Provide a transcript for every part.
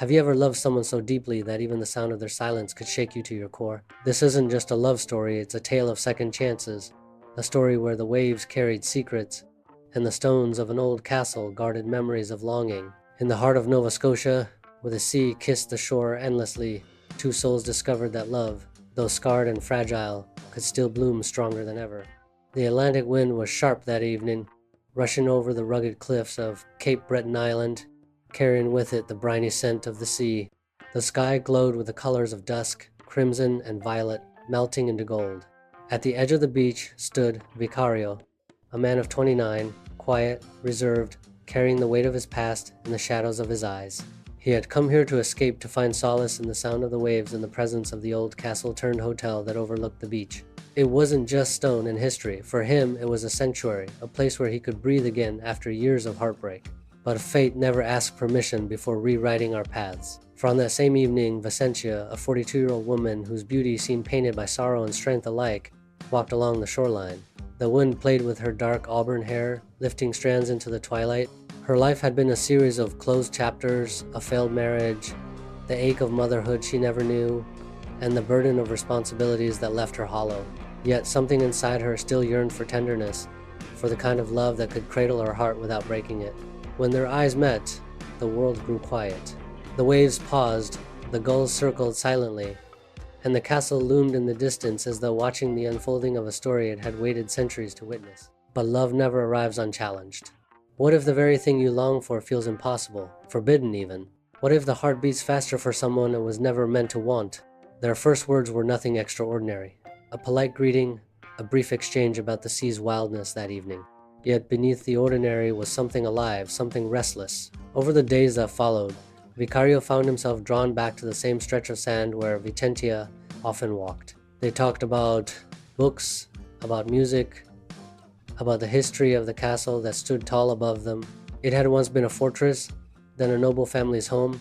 Have you ever loved someone so deeply that even the sound of their silence could shake you to your core? This isn't just a love story, it's a tale of second chances, a story where the waves carried secrets, and the stones of an old castle guarded memories of longing. In the heart of Nova Scotia, where the sea kissed the shore endlessly, two souls discovered that love, though scarred and fragile, could still bloom stronger than ever. The Atlantic wind was sharp that evening, rushing over the rugged cliffs of Cape Breton Island, carrying with it the briny scent of the sea. The sky glowed with the colors of dusk, crimson and violet, melting into gold. At the edge of the beach stood Vicario, a man of 29, quiet, reserved, carrying the weight of his past in the shadows of his eyes. He had come here to escape, to find solace in the sound of the waves and the presence of the old castle-turned hotel that overlooked the beach. It wasn't just stone and history. For him, it was a sanctuary, a place where he could breathe again after years of heartbreak. But fate never asked permission before rewriting our paths. For on that same evening, Vicentia, a 42-year-old woman whose beauty seemed painted by sorrow and strength alike, walked along the shoreline. The wind played with her dark auburn hair, lifting strands into the twilight. Her life had been a series of closed chapters, a failed marriage, the ache of motherhood she never knew, and the burden of responsibilities that left her hollow. Yet something inside her still yearned for tenderness, for the kind of love that could cradle her heart without breaking it. When their eyes met, the world grew quiet. The waves paused, the gulls circled silently, and the castle loomed in the distance as though watching the unfolding of a story it had waited centuries to witness. But love never arrives unchallenged. What if the very thing you long for feels impossible, forbidden even? What if the heart beats faster for someone it was never meant to want? Their first words were nothing extraordinary. A polite greeting, a brief exchange about the sea's wildness that evening. Yet beneath the ordinary was something alive, something restless. Over the days that followed, Vicario found himself drawn back to the same stretch of sand where Vicentia often walked. They talked about books, about music, about the history of the castle that stood tall above them. It had once been a fortress, then a noble family's home,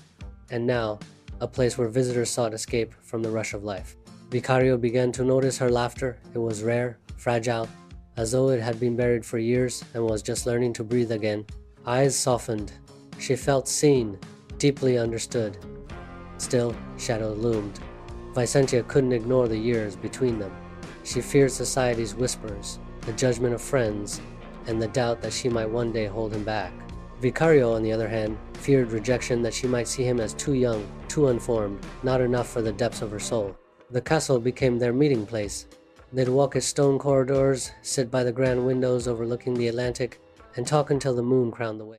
and now a place where visitors sought escape from the rush of life. Vicario began to notice her laughter. It was rare, fragile, as though it had been buried for years and was just learning to breathe again. Eyes softened. She felt seen, deeply understood. Still, shadow loomed. Vicentia couldn't ignore the years between them. She feared society's whispers, the judgment of friends, and the doubt that she might one day hold him back. Vicario, on the other hand, feared rejection, that she might see him as too young, too unformed, not enough for the depths of her soul. The castle became their meeting place. They'd walk its stone corridors, sit by the grand windows overlooking the Atlantic, and talk until the moon crowned the way.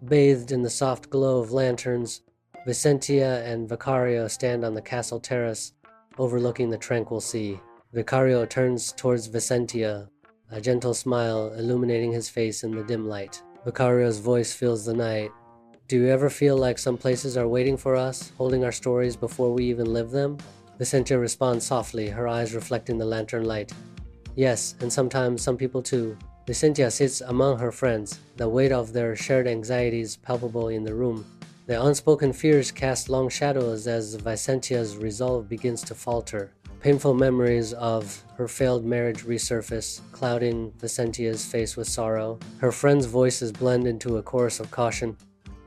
Bathed in the soft glow of lanterns, Vicentia and Vicario stand on the castle terrace, overlooking the tranquil sea. Vicario turns towards Vicentia, a gentle smile illuminating his face in the dim light. Vicario's voice fills the night. Do you ever feel like some places are waiting for us, holding our stories before we even live them? Vicentia responds softly, her eyes reflecting the lantern light. Yes, and sometimes some people too. Vicentia sits among her friends, the weight of their shared anxieties palpable in the room. Their unspoken fears cast long shadows as Vicentia's resolve begins to falter. Painful memories of her failed marriage resurface, clouding Vicentia's face with sorrow. Her friends' voices blend into a chorus of caution.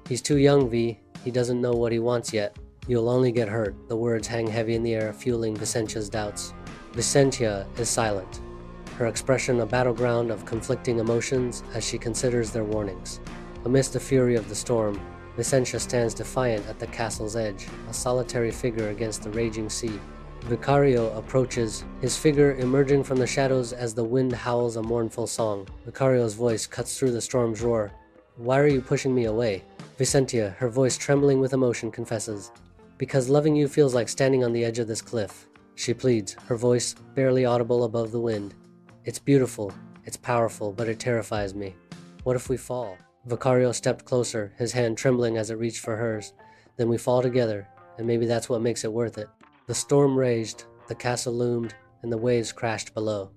He's too young, V. He doesn't know what he wants yet. You'll only get hurt. The words hang heavy in the air, fueling Vicentia's doubts. Vicentia is silent, her expression a battleground of conflicting emotions as she considers their warnings. Amidst the fury of the storm, Vicentia stands defiant at the castle's edge, a solitary figure against the raging sea. Vicario approaches, his figure emerging from the shadows as the wind howls a mournful song. Vicario's voice cuts through the storm's roar. Why are you pushing me away? Vicentia, her voice trembling with emotion, confesses. Because loving you feels like standing on the edge of this cliff. She pleads, her voice barely audible above the wind. It's beautiful, it's powerful, but it terrifies me. What if we fall? Vicario stepped closer, his hand trembling as it reached for hers. Then we fall together, and maybe that's what makes it worth it. The storm raged, the castle loomed, and the waves crashed below.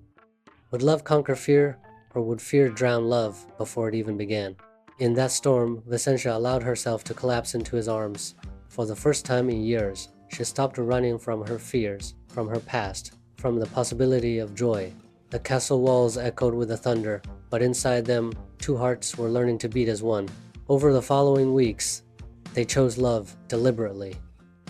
Would love conquer fear, or would fear drown love before it even began? In that storm, Vicentia allowed herself to collapse into his arms. For the first time in years, she stopped running from her fears, from her past, from the possibility of joy. The castle walls echoed with the thunder, but inside them, two hearts were learning to beat as one. Over the following weeks, They chose love deliberately.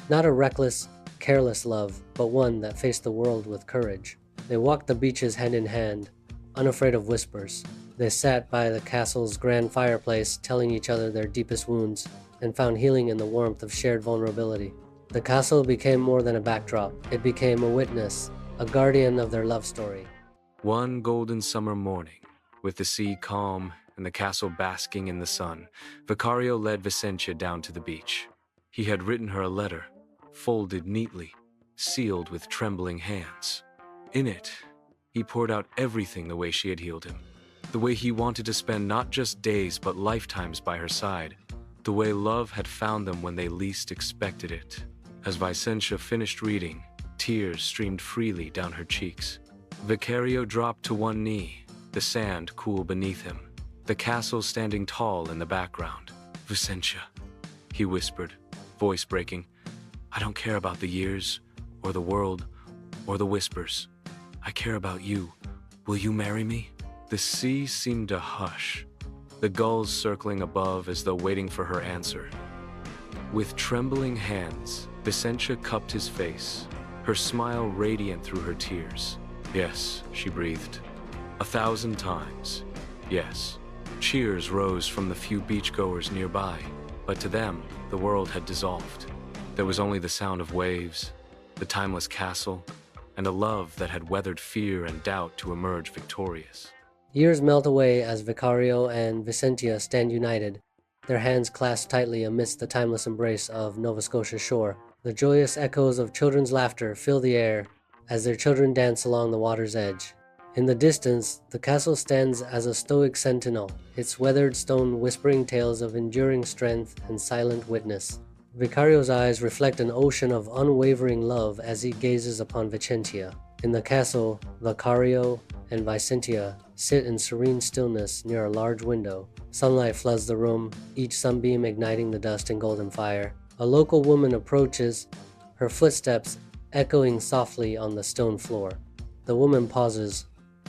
Not a reckless, careless love, but one that faced the world with courage. They walked the beaches hand in hand, unafraid of whispers. They sat by the castle's grand fireplace, telling each other their deepest wounds, and found healing in the warmth of shared vulnerability. The castle became more than a backdrop. It became a witness, a guardian of their love story. One golden summer morning, with the sea calm and the castle basking in the sun, Vicario led Vicentia down to the beach. He had written her a letter, folded neatly, sealed with trembling hands. In it, he poured out everything the way she had healed him, the way he wanted to spend not just days but lifetimes by her side, the way love had found them when they least expected it. As Vicentia finished reading, tears streamed freely down her cheeks. Vicario dropped to one knee, the sand cool beneath him, the castle standing tall in the background. "Vicentia," he whispered, voice breaking, "I don't care about the years, or the world, or the whispers. I care about you. Will you marry me?" The sea seemed to hush, the gulls circling above as though waiting for her answer. With trembling hands, Vicentia cupped his face, her smile radiant through her tears. "Yes," she breathed. 1,000 times. "Yes." Cheers rose from the few beachgoers nearby, but to them, the world had dissolved. There was only the sound of waves, the timeless castle, and a love that had weathered fear and doubt to emerge victorious. Years melt away as Vicario and Vicentia stand united, their hands clasped tightly amidst the timeless embrace of Nova Scotia's shore. The joyous echoes of children's laughter fill the air as their children dance along the water's edge. In the distance, the castle stands as a stoic sentinel, its weathered stone whispering tales of enduring strength and silent witness. Vicario's eyes reflect an ocean of unwavering love as he gazes upon Vicentia. In the castle, Vicario and Vicentia sit in serene stillness near a large window. Sunlight floods the room, each sunbeam igniting the dust in golden fire. A local woman approaches, her footsteps echoing softly on the stone floor. The woman pauses,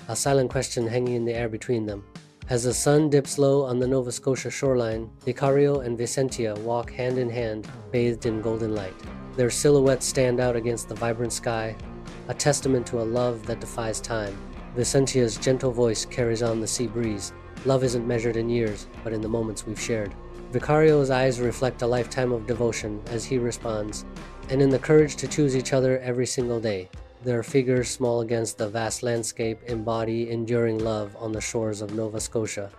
a silent question hanging in the air between them. As the sun dips low on the Nova Scotia shoreline, Vicario and Vicentia walk hand in hand, bathed in golden light. Their silhouettes stand out against the vibrant sky, a testament to a love that defies time. Vicentia's gentle voice carries on the sea breeze. Love isn't measured in years, but in the moments we've shared. Vicario's eyes reflect a lifetime of devotion as he responds, and in the courage to choose each other every single day. Their figures, small against the vast landscape, embody enduring love on the shores of Nova Scotia.